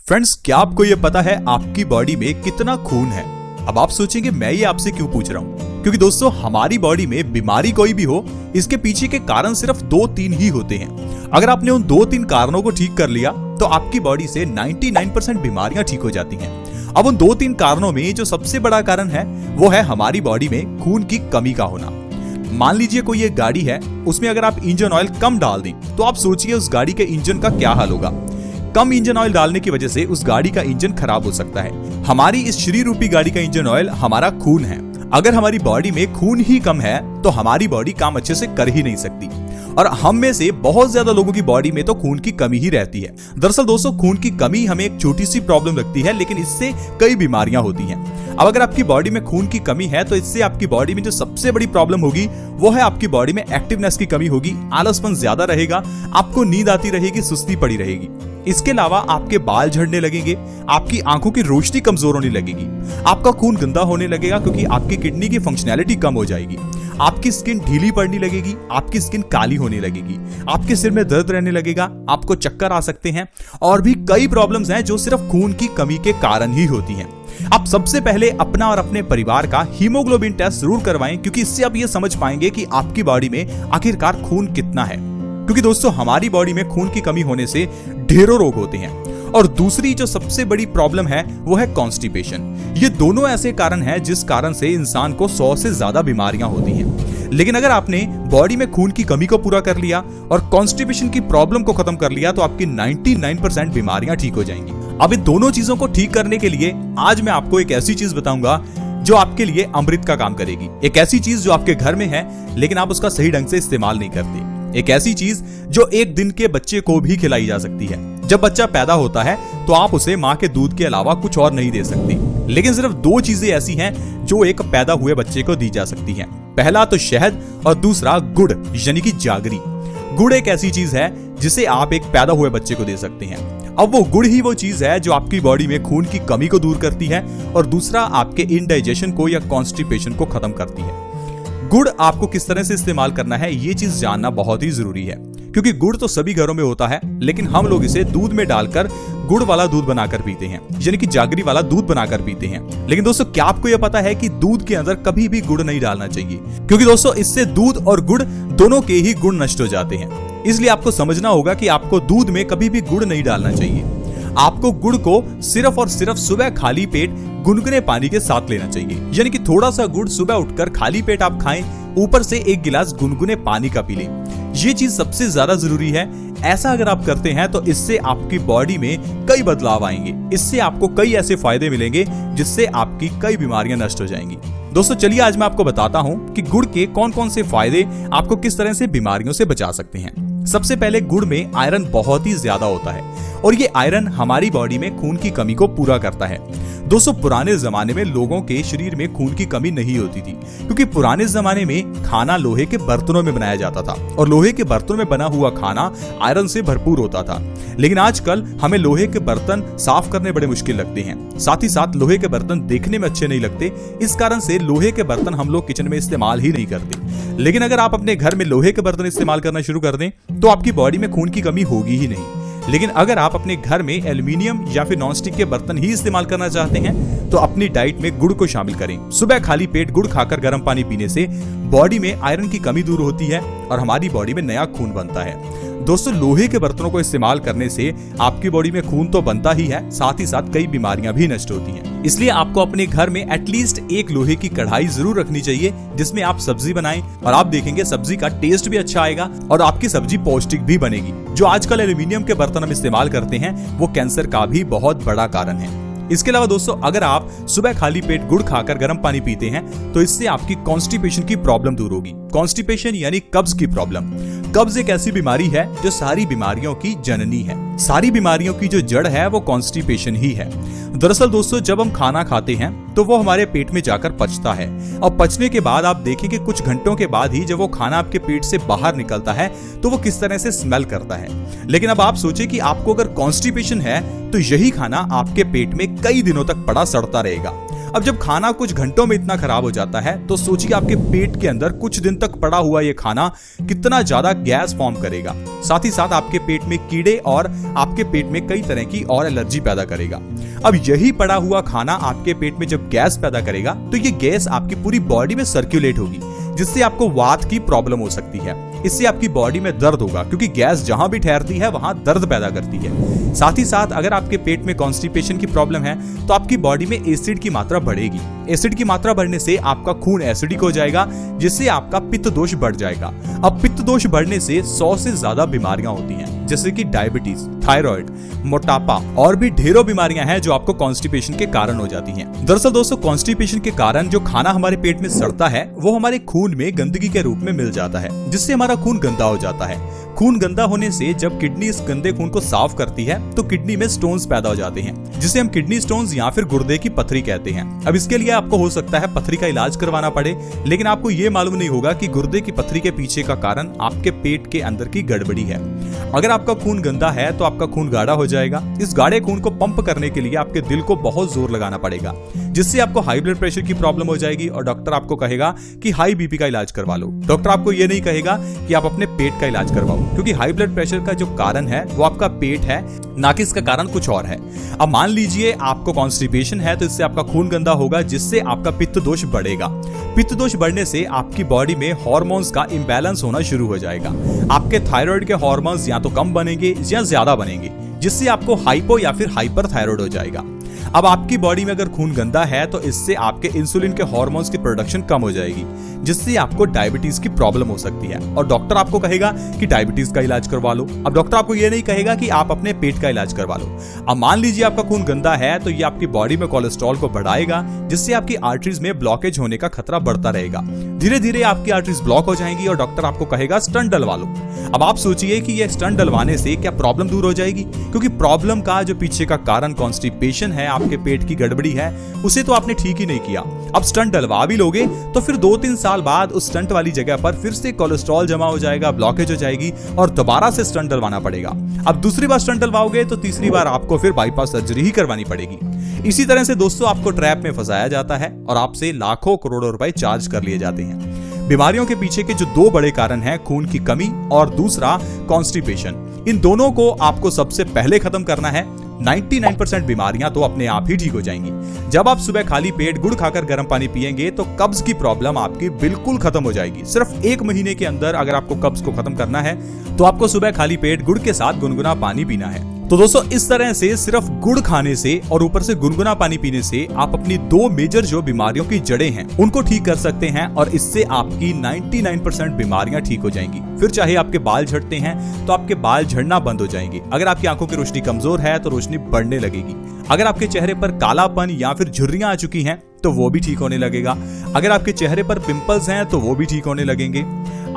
Friends, क्या आपको ये पता है आपकी बॉडी में कितना खून है? अब आप सोचेंगे मैं ये आपसे क्यों पूछ रहा हूँ, क्योंकि दोस्तों हमारी बॉडी में बीमारी कोई भी हो, इसके पीछे के कारण सिर्फ 2-3 ही होते हैं। अगर आपने उन 2-3 कारणों को ठीक कर लिया तो आपकी बॉडी से 99% बीमारियां ठीक हो जाती हैं। अब उन 2-3 कारणों में जो सबसे बड़ा कारण है वो है हमारी बॉडी में खून की कमी का होना। मान लीजिए कोई एक गाड़ी है, उसमें अगर आप इंजन ऑयल कम डाल दें तो आप सोचिए उस गाड़ी के इंजन का क्या हाल होगा। कम इंजन ऑयल डालने की वजह से उस गाड़ी का इंजन खराब हो सकता है। हमारी इस शरीर रूपी गाड़ी का इंजन ऑयल हमारा खून है। अगर हमारी बॉडी में खून ही कम है तो हमारी बॉडी काम अच्छे से कर ही नहीं सकती। और हम में से बहुत ज्यादा लोगों की बॉडी में तो खून की कमी ही रहती है। दरअसल दोस्तों, खून की कमी हमें एक छोटी सी प्रॉब्लम लगती है, लेकिन इससे कई बीमारियां होती हैं। अब अगर आपकी बॉडी में खून की कमी है तो इससे आपकी बॉडी में जो सबसे बड़ी प्रॉब्लम होगी वो है आपकी बॉडी में एक्टिवनेस की कमी होगी, आलसपन ज्यादा रहेगा, आपको नींद आती रहेगी, सुस्ती पड़ी रहेगी। इसके अलावा आपके बाल झड़ने लगेंगे, आपकी आंखों की रोशनी कमजोर होने लगेगी, आपका खून गंदा होने लगेगा क्योंकि आपकी किडनी की फंक्शनैलिटी कम हो जाएगी, आपकी स्किन ढीली पड़ने लगेगी, आपकी स्किन काली होने लगेगी, आपके सिर में दर्द रहने लगेगा, आपको चक्कर आ सकते हैं और भी कई प्रॉब्लम्स हैं जो सिर्फ खून की कमी के कारण ही होती हैं। आप सबसे पहले अपना और अपने परिवार का हीमोग्लोबिन टेस्ट जरूर करवाएं, क्योंकि इससे आप ये समझ पाएंगे कि आपकी बॉडी में आखिरकार खून कितना है। क्योंकि दोस्तों हमारी बॉडी में खून की कमी होने से ढेरों रोग होते हैं। और दूसरी जो सबसे बड़ी प्रॉब्लम है वो है कॉन्स्टिपेशन। ये दोनों ऐसे कारण हैं जिस कारण से इंसान को 100 से ज्यादा बीमारियां होती हैं। लेकिन अगर आपने बॉडी में खून की कमी को पूरा कर लिया और कॉन्स्टिपेशन की प्रॉब्लम को खत्म कर लिया तो आपकी 99% बीमारियां ठीक हो जाएंगी। अब इन दोनों चीजों को ठीक करने के लिए आज मैं आपको एक ऐसी चीज बताऊंगा जो आपके लिए अमृत का काम करेगी। एक ऐसी चीज जो आपके घर में है लेकिन आप उसका सही ढंग से इस्तेमाल नहीं करते। एक ऐसी चीज जो एक दिन के बच्चे को भी खिलाई जा सकती है। जब बच्चा पैदा होता है तो आप उसे माँ के दूध के अलावा कुछ और नहीं दे सकते, लेकिन सिर्फ 2 चीजें ऐसी हैं जो एक पैदा हुए बच्चे को दी जा सकती हैं। पहला तो शहद और दूसरा गुड़ यानी कि जागरी। गुड़ एक ऐसी चीज है जिसे आप एक पैदा हुए बच्चे को दे सकते हैं। अब वो गुड़ ही वो चीज है जो आपकी बॉडी में खून की कमी को दूर करती है और दूसरा आपके इनडाइजेशन को या कॉन्स्टिपेशन को खत्म करती है। गुड़ आपको किस तरह से इस्तेमाल करना है ये चीज जानना बहुत ही जरूरी है, क्योंकि गुड़ तो सभी घरों में होता है, लेकिन हम लोग इसे दूध में डालकर गुड़ वाला दूध बनाकर पीते हैं, यानी कि जागरी वाला दूध बनाकर पीते हैं। लेकिन दोस्तों क्या आपको यह पता है कि दूध के अंदर कभी भी गुड़ नहीं डालना चाहिए, क्योंकि दोस्तों इससे दूध और गुड़ दोनों के ही गुण नष्ट हो जाते हैं। इसलिए आपको समझना होगा कि आपको दूध में कभी भी गुड़ नहीं डालना चाहिए। आपको गुड़ को सिर्फ और सिर्फ सुबह खाली पेट गुनगुने पानी के साथ लेना चाहिए, यानी कि थोड़ा सा गुड़ सुबह उठकर खाली पेट आप खाएं, ऊपर से 1 गिलास गुनगुने पानी का पी लें। ये चीज सबसे ज्यादा जरूरी है। ऐसा अगर आप करते हैं तो इससे आपकी बॉडी में कई बदलाव आएंगे। इससे आपको कई ऐसे फायदे मिलेंगे जिससे आपकी कई बीमारियां नष्ट हो जाएंगी। दोस्तों चलिए आज मैं आपको बताता हूं कि गुड़ के कौन कौन से फायदे आपको किस तरह से बीमारियों से बचा सकते हैं। सबसे पहले गुड़ में आयरन बहुत ही ज्यादा होता है और ये आयरन हमारी बॉडी में खून की कमी को पूरा करता है। दोस्तों पुराने जमाने में लोगों के शरीर में खून की कमी नहीं होती थी, क्योंकि पुराने जमाने में खाना लोहे के बर्तनों में बनाया जाता था और लोहे के बर्तनों में बना हुआ खाना आयरन से भरपूर होता था। लेकिन आजकल हमें लोहे के बर्तन साफ करने बड़े मुश्किल लगते हैं, साथ ही साथ लोहे के बर्तन देखने में अच्छे नहीं लगते। इस कारण से लोहे के बर्तन हम लोग किचन में इस्तेमाल ही नहीं करते। लेकिन अगर आप अपने घर में लोहे के बर्तन इस्तेमाल करना शुरू कर दें तो आपकी बॉडी में खून की कमी होगी ही नहीं। लेकिन अगर आप अपने घर में एल्युमिनियम या फिर नॉनस्टिक के बर्तन ही इस्तेमाल करना चाहते हैं तो अपनी डाइट में गुड़ को शामिल करें। सुबह खाली पेट गुड़ खाकर गर्म पानी पीने से बॉडी में आयरन की कमी दूर होती है और हमारी बॉडी में नया खून बनता है। दोस्तों लोहे के बर्तनों को इस्तेमाल करने से आपकी बॉडी में खून तो बनता ही है, साथ ही साथ कई बीमारियां भी नष्ट होती हैं। इसलिए आपको अपने घर में एटलीस्ट 1 लोहे की कढ़ाई जरूर रखनी चाहिए जिसमें आप सब्जी बनाएं और आप देखेंगे सब्जी का टेस्ट भी अच्छा आएगा और आपकी सब्जी पौष्टिक भी बनेगी। जो आजकल एल्युमिनियम के बर्तन हम इस्तेमाल करते हैं वो कैंसर का भी बहुत बड़ा कारण है। इसके अलावा दोस्तों अगर आप सुबह खाली पेट गुड़ खाकर गर्म पानी पीते हैं तो इससे आपकी कॉन्स्टिपेशन की प्रॉब्लम दूर होगी। कॉन्स्टिपेशन यानी कब्ज की प्रॉब्लम। कब्ज एक ऐसी बीमारी है जो सारी बीमारियों की जननी है। सारी बीमारियों की जो जड़ है वो कॉन्स्टिपेशन ही है। दरअसल दोस्तों जब हम खाना खाते हैं तो वो हमारे पेट में जाकर पचता है और पचने के बाद आप देखेंगे कुछ घंटों के बाद ही जब वो खाना आपके पेट से बाहर निकलता है तो वो किस तरह से स्मेल करता है। लेकिन अब आप सोचिए कि आपको अगर कॉन्स्टिपेशन है तो यही खाना आपके पेट में कई दिनों तक पड़ा सड़ता रहेगा। अब जब खाना कुछ घंटों में इतना खराब हो जाता है तो सोचिए आपके पेट के अंदर कुछ दिन तक पड़ा हुआ ये खाना कितना ज्यादा गैस फॉर्म करेगा, साथ ही साथ आपके पेट में कीड़े और आपके पेट में कई तरह की और एलर्जी पैदा करेगा। अब यही पड़ा हुआ खाना आपके पेट में जब गैस पैदा करेगा तो ये गैस आपकी पूरी बॉडी में सर्कुलेट होगी, जिससे आपको वात की प्रॉब्लम हो सकती है। इससे आपकी बॉडी में दर्द होगा, क्योंकि गैस जहां भी ठहरती है वहां दर्द पैदा करती है। साथ ही साथ अगर आपके पेट में कॉन्स्टिपेशन की प्रॉब्लम है तो आपकी बॉडी में एसिड की मात्रा बढ़ेगी। एसिड की मात्रा बढ़ने से आपका खून एसिडिक हो जाएगा, जिससे आपका पित्त दोष बढ़ जाएगा। अब पित्त दोष बढ़ने से 100 से ज्यादा बीमारियां होती हैं, जैसे कि डायबिटीज, थायराइड, मोटापा और भी ढेरों बीमारियां हैं जो आपको कॉन्स्टिपेशन के कारण हो जाती हैं। दरअसल दोस्तों, कॉन्स्टिपेशन के कारण जो खाना हमारे पेट में सड़ता है वो हमारे खून में गंदगी के रूप में मिल जाता है, जिससे हमारा खून गंदा हो जाता है। खून गंदा होने से जब किडनी इस गंदे खून को साफ करती है तो किडनी में स्टोन्स पैदा हो जाते हैं, जिसे हम किडनी स्टोन्स या फिर गुर्दे की पथरी कहते हैं। अब इसके लिए आपको हो सकता है पथरी का इलाज करवाना पड़े, लेकिन आपको ये मालूम नहीं होगा कि गुर्दे की पथरी के पीछे का कारण आपके पेट के अंदर की गड़बड़ी है। अगर आपका खून गंदा है तो आपका खून गाढ़ा हो जाएगा। इस गाढ़े खून को पंप करने के लिए आपके दिल को बहुत जोर लगाना पड़ेगा, जिससे आपको हाई ब्लड प्रेशर की प्रॉब्लम हो जाएगी और डॉक्टर आपको कहेगा कि हाई बीपी का इलाज करवा लो। डॉक्टर आपको ये नहीं कहेगा कि आप अपने पेट का इलाज करवाओ, क्योंकि हाई ब्लड प्रेशर का जो कारण है वो आपका पेट है, ना कि इसका कारण कुछ और है। अब मान लीजिए आपको कॉन्स्टिपेशन है तो इससे आपका खून गंदा होगा, जिससे आपका पित्त दोष बढ़ेगा। पित्त दोष बढ़ने से आपकी बॉडी में हार्मोन्स का इंबैलेंस होना शुरू हो जाएगा। आपके थायराइड के हार्मोन्स या तो कम बनेंगे या ज्यादा बनेंगे, जिससे आपको हाइपो या फिर हाइपर थायराइड हो जाएगा। अब आपकी बॉडी में अगर खून गंदा है तो इससे आपके इंसुलिन के हार्मोन्स की प्रोडक्शन कम हो जाएगी, जिससे आपको डायबिटीज की प्रॉब्लम हो सकती है और डॉक्टर आपको कहेगा कि डायबिटीज का इलाज करवा लो। अब डॉक्टर आपको ये नहीं कहेगा कि आप अपने पेट का इलाज करवा लो। अब मान लीजिए आपका खून गंदा है तो ये आपकी बॉडी में कोलेस्ट्रॉल को बढ़ाएगा, जिससे आपकी आर्टरीज में ब्लॉकेज होने का खतरा बढ़ता रहेगा। धीरे धीरे आपकी आर्टरीज ब्लॉक हो जाएंगी और डॉक्टर आपको कहेगा स्टंट डलवा लो। अब आप सोचिए कि ये स्टंट डलवाने से क्या प्रॉब्लम दूर हो जाएगी, क्योंकि प्रॉब्लम का जो पीछे का कारण कॉन्स्टिपेशन है, आपके पेट की गड़बड़ी है, उसे तो आपने ठीक ही नहीं किया। अब स्टंट डलवा भी लोगे तो फिर 2-3 साल बाद उस स्टंट वाली जगह पर फिर से कोलेस्ट्रॉल जमा हो जाएगा, ब्लॉकेज हो जाएगी और दोबारा से स्टंट डलवाना पड़ेगा। अब दूसरी बार स्टंट डलवाओगे तो तीसरी बार आपको फिर बाईपास सर्जरी ही करवानी पड़ेगी। इसी तरह से दोस्तों आपको ट्रैप में फंसाया जाता है और आपसे लाखों करोड़ों रुपए चार्ज कर लिए जाते हैं। बीमारियों के पीछे के जो 2 बड़े कारण हैं, खून की कमी और दूसरा कॉन्स्टिपेशन, इन दोनों को आपको सबसे पहले खत्म करना है। 99% बीमारियां तो अपने आप ही ठीक हो जाएंगी। जब आप सुबह खाली पेट गुड़ खाकर गर्म पानी पिएंगे तो कब्ज की प्रॉब्लम आपकी बिल्कुल खत्म हो जाएगी। सिर्फ 1 महीने के अंदर अगर आपको कब्ज को खत्म करना है तो आपको सुबह खाली पेट गुड़ के साथ गुनगुना पानी पीना है। तो दोस्तों इस तरह से सिर्फ गुड़ खाने से और ऊपर से गुनगुना पानी पीने से आप अपनी 2 मेजर जो बीमारियों की जड़ें हैं उनको ठीक कर सकते हैं और इससे आपकी 99% बीमारियां ठीक हो जाएंगी। फिर चाहे आपके बाल झड़ते हैं तो आपके बाल झड़ना बंद हो जाएंगे। अगर आपकी आंखों की रोशनी कमजोर है तो रोशनी बढ़ने लगेगी। अगर आपके चेहरे पर कालापन या फिर झुर्रियां आ चुकी हैं तो वो भी ठीक होने लगेगा। अगर आपके चेहरे पर पिंपल्स हैं तो वो भी ठीक होने लगेंगे।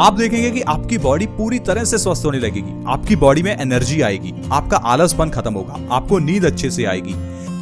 आप देखेंगे कि आपकी बॉडी पूरी तरह से स्वस्थ होने लगेगी। आपकी बॉडी में एनर्जी आएगी, आपका आलसपन खत्म होगा, आपको नींद अच्छे से आएगी।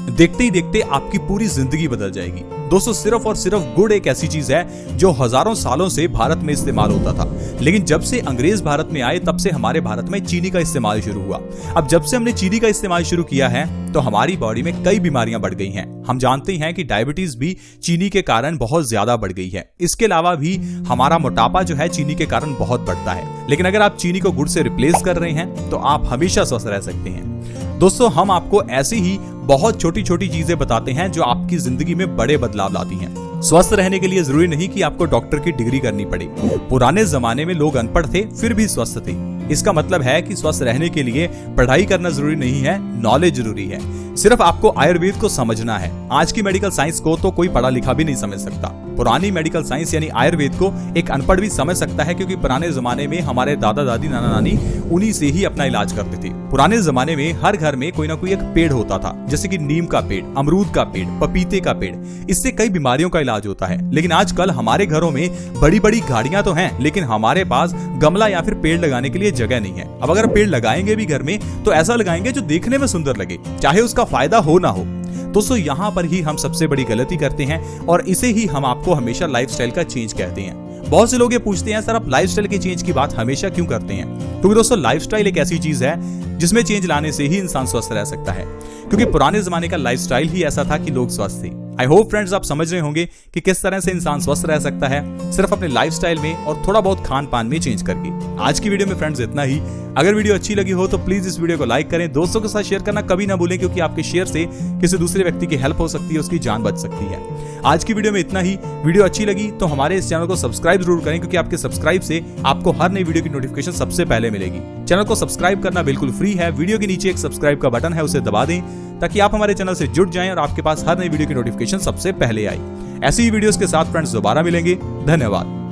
देखते ही देखते आपकी पूरी जिंदगी बदल जाएगी। दोस्तों सिर्फ और सिर्फ गुड़ एक ऐसी चीज है जो हजारों सालों से भारत में इस्तेमाल होता था, लेकिन जब से अंग्रेज भारत में आए तब से हमारे भारत में चीनी का इस्तेमाल शुरू हुआ। अब जब से हमने चीनी का इस्तेमाल शुरू किया है तो हमारी बॉडी में कई बीमारियां बढ़ गई हैं। हम जानते हैं कि डायबिटीज भी चीनी के कारण बहुत ज्यादा बढ़ गई है। इसके अलावा भी हमारा मोटापा जो है चीनी के कारण बहुत बढ़ता है। लेकिन अगर आप चीनी को गुड़ से रिप्लेस कर रहे हैं तो आप हमेशा स्वस्थ रह सकते हैं। दोस्तों हम आपको ऐसी ही बहुत छोटी छोटी चीजें बताते हैं जो आपकी जिंदगी में बड़े बदलाव लाती हैं। स्वस्थ रहने के लिए जरूरी नहीं कि आपको डॉक्टर की डिग्री करनी पड़े। पुराने जमाने में लोग अनपढ़ थे फिर भी स्वस्थ थे। इसका मतलब है कि स्वस्थ रहने के लिए पढ़ाई करना जरूरी नहीं है, नॉलेज जरूरी है। सिर्फ आपको आयुर्वेद को समझना है। आज की मेडिकल साइंस को तो कोई पढ़ा लिखा भी नहीं समझ सकता। पुरानी मेडिकल साइंस यानी आयुर्वेद को एक अनपढ़ भी समझ सकता है, क्योंकि पुराने जमाने में हमारे दादा दादी नाना नानी उन्हीं से ही अपना इलाज करते थे। पुराने जमाने में हर घर में कोई ना कोई एक पेड़ होता था, जैसे कि नीम का पेड़, अमरूद का पेड़, पपीते का पेड़। इससे कई बीमारियों का इलाज होता है। लेकिन आजकल हमारे घरों में बड़ी बड़ी गाड़ियां तो हैं, लेकिन हमारे पास गमला या फिर पेड़ लगाने के लिए जगह नहीं है। अब अगर पेड़ लगाएंगे भी घर में तो ऐसा लगाएंगे जो देखने में सुंदर लगे, चाहे उसका फायदा हो ना हो। दोस्तों यहाँ पर ही हम सबसे बड़ी गलती करते हैं और इसे ही हम आपको हमेशा लाइफस्टाइल का चेंज कहते हैं। बहुत से लोग ये पूछते हैं सर आप लाइफस्टाइल के चेंज की बात हमेशा क्यों करते हैं? क्योंकि दोस्तों लाइफस्टाइल एक ऐसी चीज है जिसमें चेंज लाने से ही इंसान स्वस्थ रह सकता है। क्योंकि पुराने जमाने का लाइफस्टाइल ही ऐसा था कि लोग स्वस्थ थे। आई होप फ्रेंड्स आप समझ रहे होंगे कि किस तरह से इंसान स्वस्थ रह सकता है सिर्फ अपने लाइफस्टाइल में और थोड़ा बहुत खान पान में चेंज करके। आज की वीडियो में फ्रेंड्स इतना ही। अगर वीडियो अच्छी लगी हो तो प्लीज इस वीडियो को लाइक करें, दोस्तों के साथ शेयर करना कभी ना भूलें, क्योंकि आपके शेयर से किसी दूसरे व्यक्ति की हेल्प हो सकती है, उसकी जान बच सकती है। आज की वीडियो में इतना ही। वीडियो अच्छी लगी तो हमारे इस चैनल को सब्सक्राइब जरूर करें, क्योंकि आपके सब्सक्राइब से आपको हर नई वीडियो की नोटिफिकेशन सबसे पहले मिलेगी। चैनल को सब्सक्राइब करना बिल्कुल फ्री है। वीडियो के नीचे एक सब्सक्राइब का बटन है, उसे दबा दें ताकि आप हमारे चैनल से जुड़ जाएं और आपके पास हर नई वीडियो की नोटिफिकेशन सबसे पहले आए। ऐसी ही वीडियोस के साथ फ्रेंड्स दोबारा मिलेंगे। धन्यवाद।